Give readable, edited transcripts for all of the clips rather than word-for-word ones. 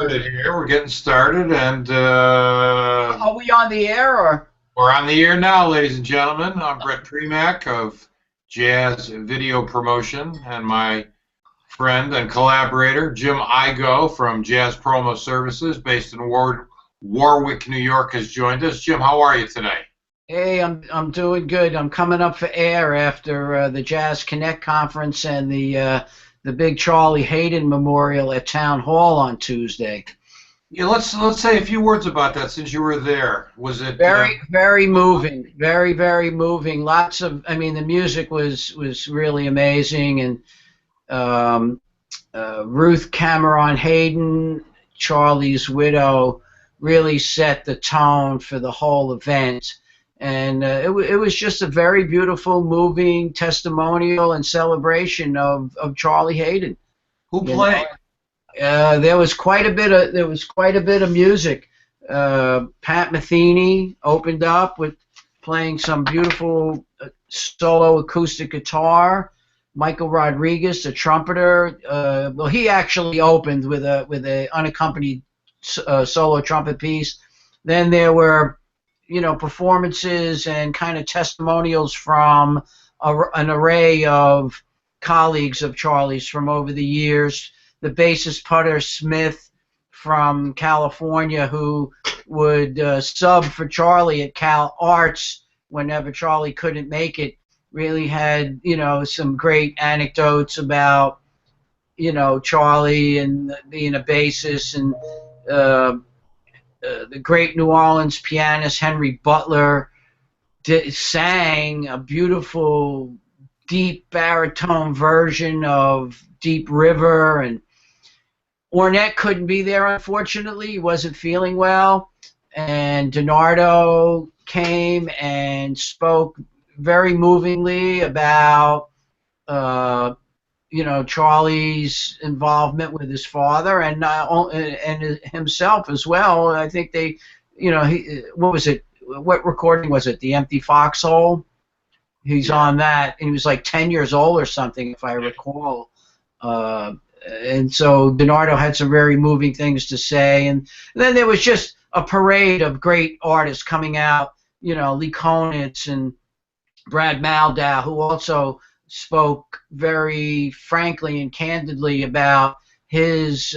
started here. We're getting started, and Are we on the air or? we're on the air now, ladies and gentlemen. I'm Brett Premack of Jazz Video Promotion, and my friend and collaborator, Jim Igo from Jazz Promo Services, based in Warwick, New York, has joined us. Jim, how are you today? Hey, I'm doing good. I'm coming up for air after the Jazz Connect conference and the big Charlie Haden Memorial at Town Hall on Tuesday. Yeah, let's say a few words about that since you were there. Was it Very moving, very moving. Lots of, I mean, the music was really amazing, and Ruth Cameron Haden, Charlie's widow, really set the tone for the whole event. And it was just a very beautiful, moving testimonial and celebration of Charlie Haden. who played? There was quite a bit of music. Pat Metheny opened up with playing some beautiful solo acoustic guitar. Michael Rodriguez, the trumpeter, well, he actually opened with a unaccompanied solo trumpet piece. Then there were, performances and kind of testimonials from an array of colleagues of Charlie's from over the years. The bassist Putter Smith from California, who would sub for Charlie at Cal Arts whenever Charlie couldn't make it, really had, some great anecdotes about, Charlie and being a bassist, and the great New Orleans pianist Henry Butler sang a beautiful, deep baritone version of Deep River, and Ornette couldn't be there, unfortunately. He wasn't feeling well, and DiNardo came and spoke very movingly about Charlie's involvement with his father and himself as well. I think they, what was it? What recording was it? The Empty Foxhole. He's on that, and he was like 10 years old or something, if I recall. And so DiNardo had some very moving things to say, and then there was just a parade of great artists coming out. Lee Konitz and Brad Maldau, who also spoke very frankly and candidly about his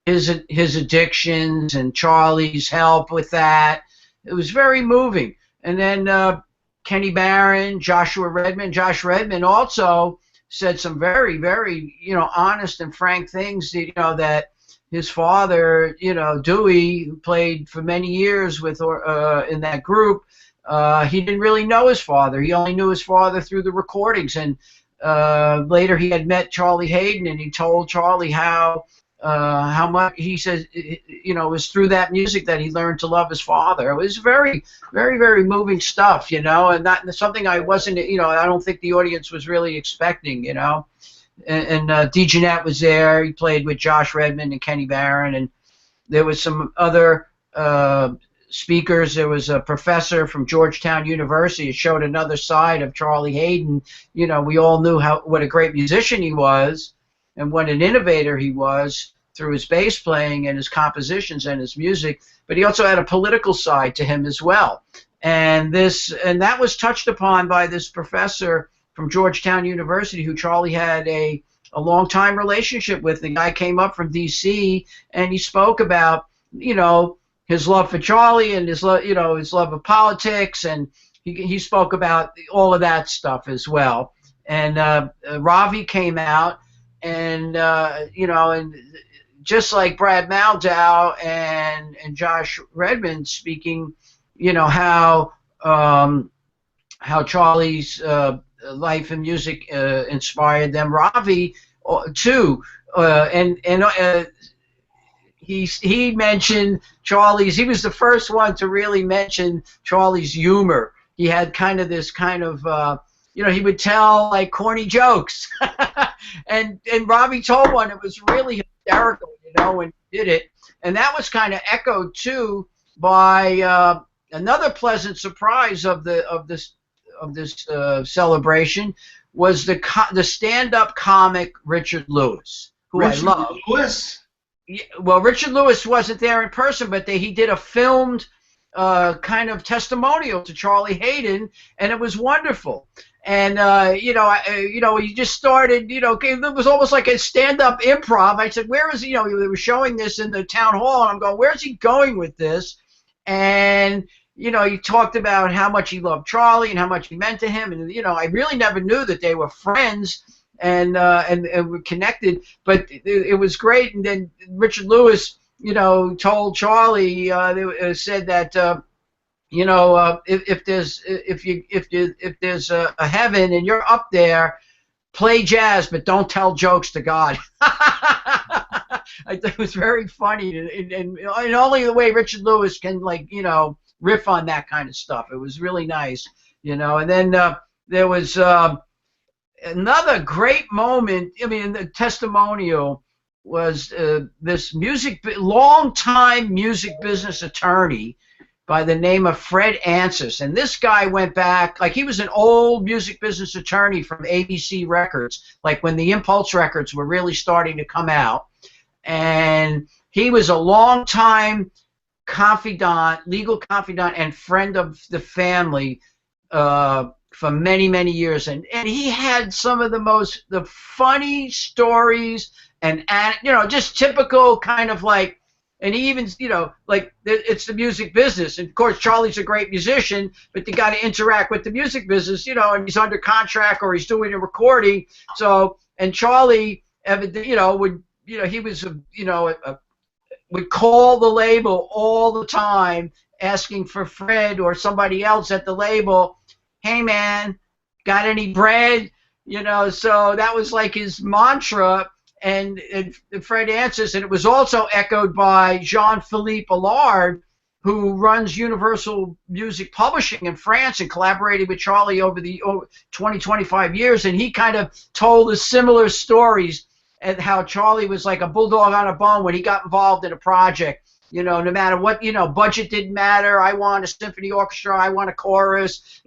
addictions and Charlie's help with that. It was very moving. And then Kenny Barron, Joshua Redman. Josh Redman also said some very, very, honest and frank things, that his father, Dewey, who played for many years with in that group, he didn't really know his father. He only knew his father through the recordings. And later he had met Charlie Haden, and he told Charlie how much, he says, it was through that music that he learned to love his father. It was very, very, very moving stuff, and not something I wasn't, I don't think the audience was really expecting, And DeJohnette was there. He played with Josh Redman and Kenny Barron, and there was some other speakers. There was a professor from Georgetown University who showed another side of Charlie Haden. We all knew what a great musician he was and what an innovator he was through his bass playing and his compositions and his music, but he also had a political side to him as well. And that was touched upon by this professor from Georgetown University, who Charlie had a long-time relationship with. The guy came up from D.C., and he spoke about, his love for Charlie and his love of politics, and he spoke about all of that stuff as well. And Ravi came out, and and just like Brad Maldau and Josh Redman speaking, how Charlie's life and music inspired them. Ravi too, he mentioned Charlie's. He was the first one to really mention Charlie's humor. He had kind of this kind of he would tell like corny jokes, and Ravi told one. It was really hysterical, when he did it, and that was kind of echoed too by another pleasant surprise of this celebration was the stand-up comic Richard Lewis, who Richard I love. Lewis? well, Richard Lewis wasn't there in person, but he did a filmed kind of testimonial to Charlie Haden, and it was wonderful. And he just started. It was almost like a stand-up improv. I said, "Where is he?" They were showing this in the town hall, and I'm going, "Where's he going with this?" And he talked about how much he loved Charlie and how much he meant to him, and I really never knew that they were friends and were connected. But it was great. And then Richard Lewis, told Charlie, said that if there's a heaven and you're up there, play jazz, but don't tell jokes to God. I think it was very funny, and only the way Richard Lewis can riff on that kind of stuff. It was really nice, And then there was another great moment. I mean, the testimonial was this long-time music business attorney by the name of Fred Ansis. And this guy went back, he was an old music business attorney from ABC Records, when the Impulse records were really starting to come out. And he was a long-time confidant, legal confidant, and friend of the family for many, many years. And he had some of the funny stories and just typical kind of and he even, it's the music business. And, of course, Charlie's a great musician, but you got to interact with the music business, and he's under contract or he's doing a recording. So, and Charlie, would, he was, would call the label all the time asking for Fred or somebody else at the label, "Hey, man, got any bread?" So that was his mantra. And Fred Ansis, and it was also echoed by Jean-Philippe Allard, who runs Universal Music Publishing in France and collaborated with Charlie over the 25 years. And he kind of told us similar stories and how Charlie was like a bulldog on a bone when he got involved in a project. No matter what, budget didn't matter. I want a symphony orchestra. I want a chorus,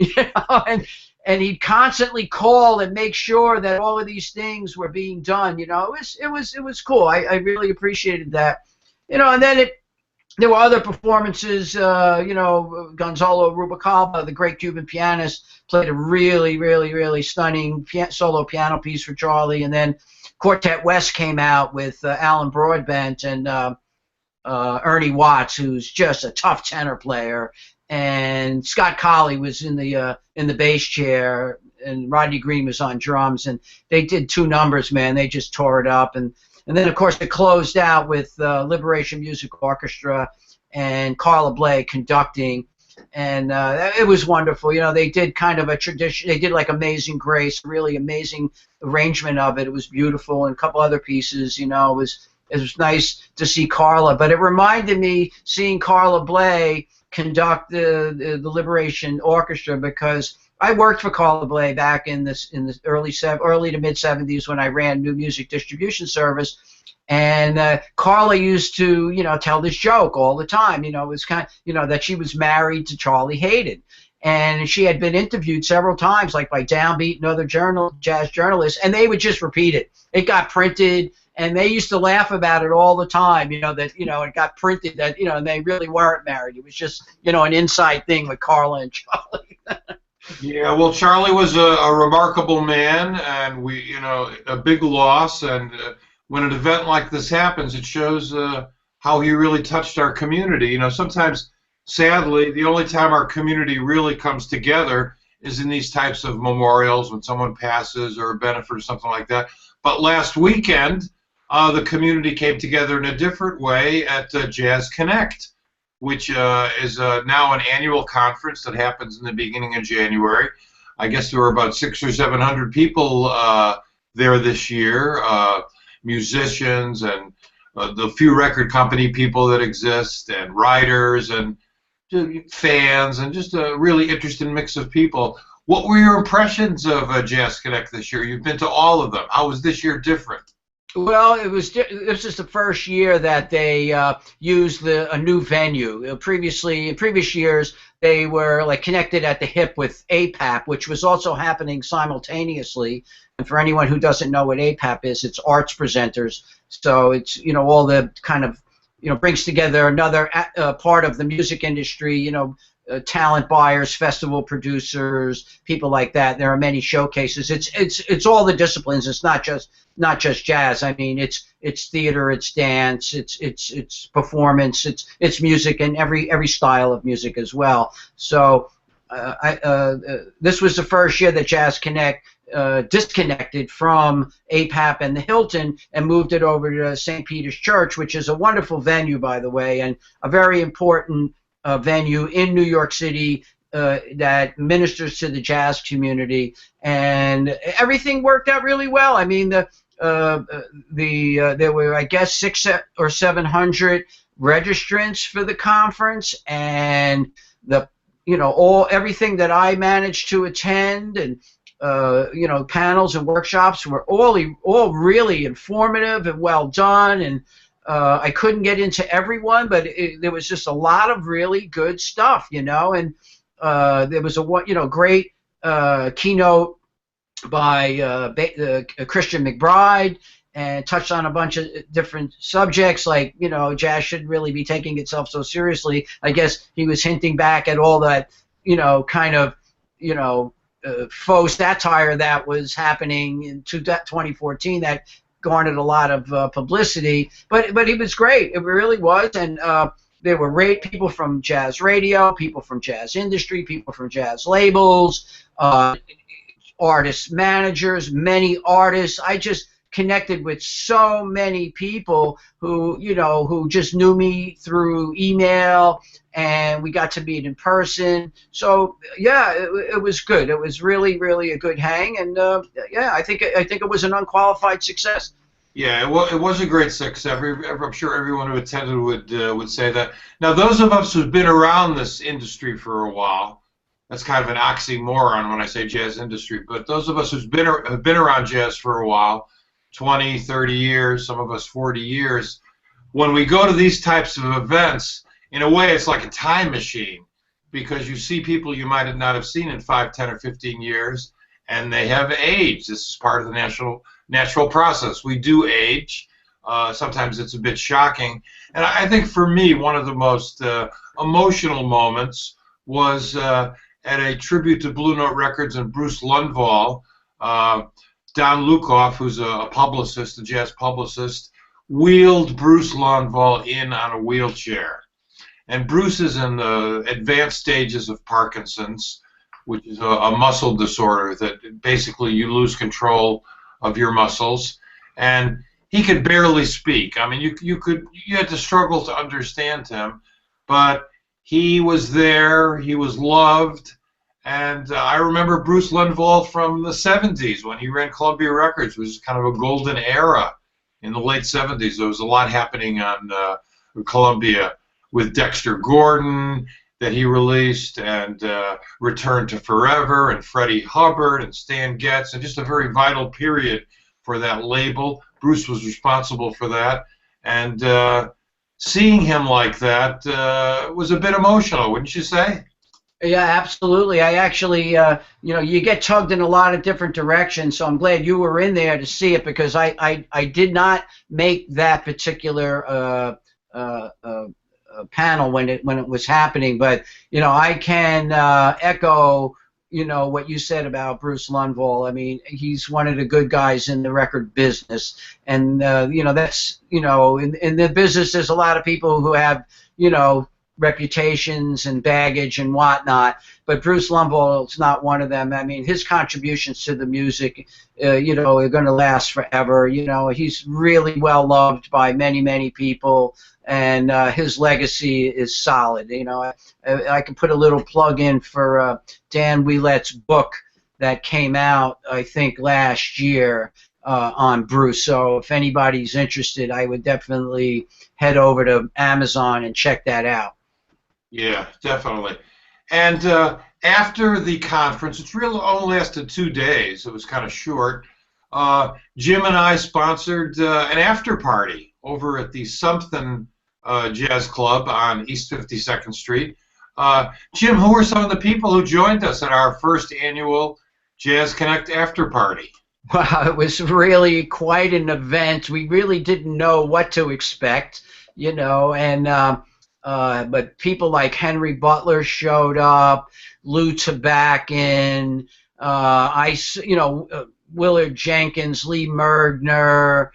and he'd constantly call and make sure that all of these things were being done. It was cool. I really appreciated that. And then there were other performances. Gonzalo Rubalcaba, the great Cuban pianist, played a really, really, really stunning solo piano piece for Charlie. And then Quartet West came out with Alan Broadbent and Ernie Watts, who's just a tough tenor player. And Scott Colley was in the bass chair, and Rodney Green was on drums, and they did 2 numbers, man. They just tore it up, and then of course it closed out with Liberation Music Orchestra and Carla Bley conducting, and it was wonderful. They did kind of a tradition. They did Amazing Grace, really amazing arrangement of it. It was beautiful, and a couple other pieces. It was nice to see Carla, but it reminded me seeing Carla Bley conduct the Liberation Orchestra, because I worked for Carla Bley back in the early to mid 70s when I ran New Music Distribution Service, and Carla used to tell this joke all the time. It was kind of that she was married to Charlie Haden, and she had been interviewed several times, by Downbeat and other jazz journalists, and they would just repeat it. It got printed. And they used to laugh about it all the time, that, it got printed that, and they really weren't married. It was just, an inside thing with Carla and Charlie. Yeah, well, Charlie was a remarkable man, and a big loss. And when an event like this happens, it shows how he really touched our community. Sometimes, sadly, the only time our community really comes together is in these types of memorials when someone passes or a benefit or something like that. But last weekend, the community came together in a different way at Jazz Connect, which is now an annual conference that happens in the beginning of January. I guess there were about 600 or 700 people there this year, musicians and the few record company people that exist, and writers and fans, and just a really interesting mix of people. What were your impressions of Jazz Connect this year? You've been to all of them. How was this year different? Well, this is the first year that they used a new venue. Previously, in previous years, they were like connected at the hip with APAP, which was also happening simultaneously. And for anyone who doesn't know what APAP is, it's arts presenters. So it's all the kind of brings together another part of the music industry. Talent buyers, festival producers, people like that. There are many showcases. It's all the disciplines. It's not just jazz. I mean, it's theater, it's dance, it's performance, it's music, and every style of music as well. So this was the first year that Jazz Connect disconnected from APAP and the Hilton and moved it over to St. Peter's Church, which is a wonderful venue, by the way, and a very important venue in New York City that ministers to the jazz community, and everything worked out really well. I mean, there were, I guess, 600 or 700 registrants for the conference, and everything that I managed to attend, and panels and workshops were all really informative and well done, and I couldn't get into everyone, but there was just a lot of really good stuff, and there was a great keynote by Christian McBride, and touched on a bunch of different subjects, like jazz shouldn't really be taking itself so seriously. I guess he was hinting back at all that kind of faux satire that was happening in 2014 that garnered a lot of publicity, but he was great. It really was, and there were people from jazz radio, people from jazz industry, people from jazz labels, artist managers, many artists. I just connected with so many people who just knew me through email, and we got to meet in person. So yeah, it was good. It was really, really a good hang, and I think it was an unqualified success. Yeah, it was a great success. I'm sure everyone who attended would say that. Now, those of us who've been around this industry for a while, that's kind of an oxymoron when I say jazz industry, but those of us have been around jazz for a while, 20, 30 years, some of us 40 years, when we go to these types of events, in a way it's like a time machine, because you see people you might not have seen in 5, 10, or 15 years, and they have aged. This is part of the natural process. We do age. Sometimes it's a bit shocking. And I think for me, one of the most emotional moments was at a tribute to Blue Note Records and Bruce Lundvall. Don Lukoff, who's a publicist, a jazz publicist, wheeled Bruce Lundvall in on a wheelchair. And Bruce is in the advanced stages of Parkinson's, which is a muscle disorder that basically you lose control of your muscles. And he could barely speak. I mean, you had to struggle to understand him, but he was there, he was loved. And I remember Bruce Lundvall from the 70s when he ran Columbia Records, which was kind of a golden era in the late 70s. There was a lot happening on Columbia with Dexter Gordon that he released, and Return to Forever, and Freddie Hubbard, and Stan Getz, and just a very vital period for that label. Bruce was responsible for that, and seeing him like that was a bit emotional, wouldn't you say? Yeah, absolutely. I actually, you get tugged in a lot of different directions, so I'm glad you were in there to see it, because I did not make that particular panel when it was happening, but I can echo what you said about Bruce Lundvall. I mean, he's one of the good guys in the record business, and that's in the business there's a lot of people who have reputations and baggage and whatnot, but Bruce Lundvall is not one of them. I mean, his contributions to the music are going to last forever. He's really well loved by many people, and his legacy is solid. I can put a little plug in for Dan Wheelet's book that came out, I think, last year on Bruce. So if anybody's interested, I would definitely head over to Amazon and check that out. Yeah, definitely. And after the conference, it's really only lasted 2 days. It was kind of short. Jim and I sponsored an after party over at the Something Jazz Club on East 52nd Street. Jim, who were some of the people who joined us at our first annual Jazz Connect after party? Wow, it was really quite an event. We really didn't know what to expect, and but people like Henry Butler showed up, Lou Tabakin, Willard Jenkins, Lee Merdner,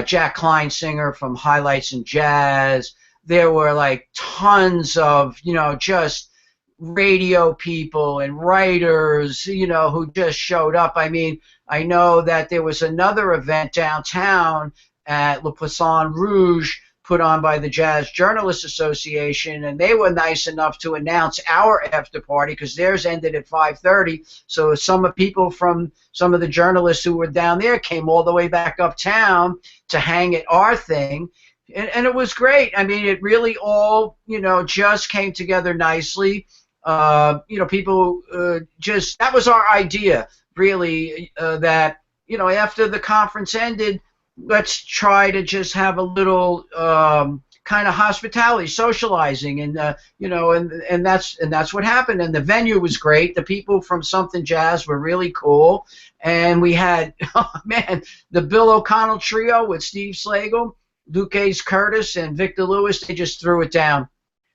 Jack Kleinsinger from Highlights in Jazz. There were like tons of, just radio people and writers, who just showed up. I mean, I know that there was another event downtown at Le Poisson Rouge put on by the Jazz Journalists Association, and they were nice enough to announce our after party because theirs ended at 5:30. So some people from some of the journalists who were down there came all the way back uptown to hang at our thing. And it was great. I mean, it really all, just came together nicely. People that was our idea, really, that, after the conference ended, let's try to just have a little kind of hospitality, socializing, and and that's what happened. And the venue was great. The people from Something Jazz were really cool, and we had, oh man, the Bill O'Connell trio with Steve Slagle, Luke Ace Curtis, and Victor Lewis. They just threw it down.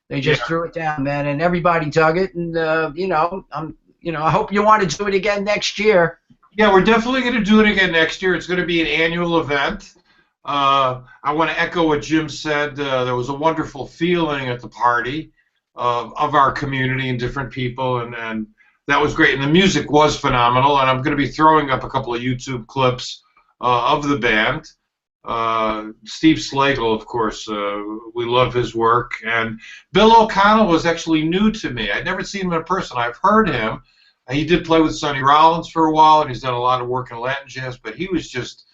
They just threw it down, man, and everybody dug it. And I hope you want to do it again next year. Yeah, we're definitely going to do it again next year. It's going to be an annual event. I want to echo what Jim said. There was a wonderful feeling at the party of our community and different people, and that was great. And the music was phenomenal. And I'm going to be throwing up a couple of YouTube clips of the band. Steve Slagle, of course, we love his work. And Bill O'Connell was actually new to me. I'd never seen him in person. I've heard him. He did play with Sonny Rollins for a while, and he's done a lot of work in Latin jazz, but he was just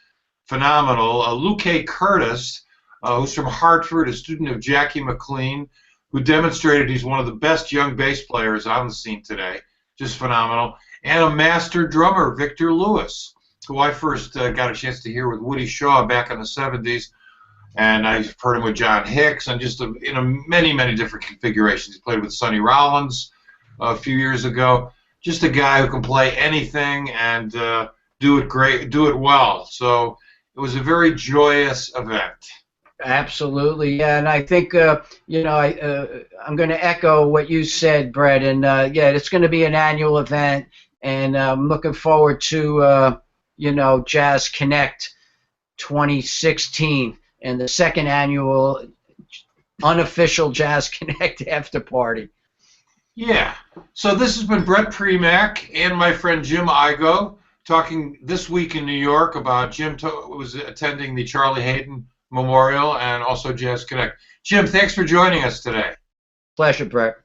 phenomenal. Luke A. Curtis, who's from Hartford, a student of Jackie McLean, who demonstrated he's one of the best young bass players on the scene today. Just phenomenal. And a master drummer, Victor Lewis, who I first got a chance to hear with Woody Shaw back in the 70s, and I've heard him with John Hicks, and just in many, many different configurations. He played with Sonny Rollins a few years ago. Just a guy who can play anything and do it great, do it well. So it was a very joyous event. Absolutely, yeah, and I think I'm going to echo what you said, Brett. And it's going to be an annual event, and I'm looking forward to Jazz Connect 2016 and the second annual unofficial Jazz Connect after party. Yeah. So this has been Brett Premack and my friend Jim Igo talking this week in New York about Jim was attending the Charlie Haden Memorial and also Jazz Connect. Jim, thanks for joining us today. Pleasure, Brett.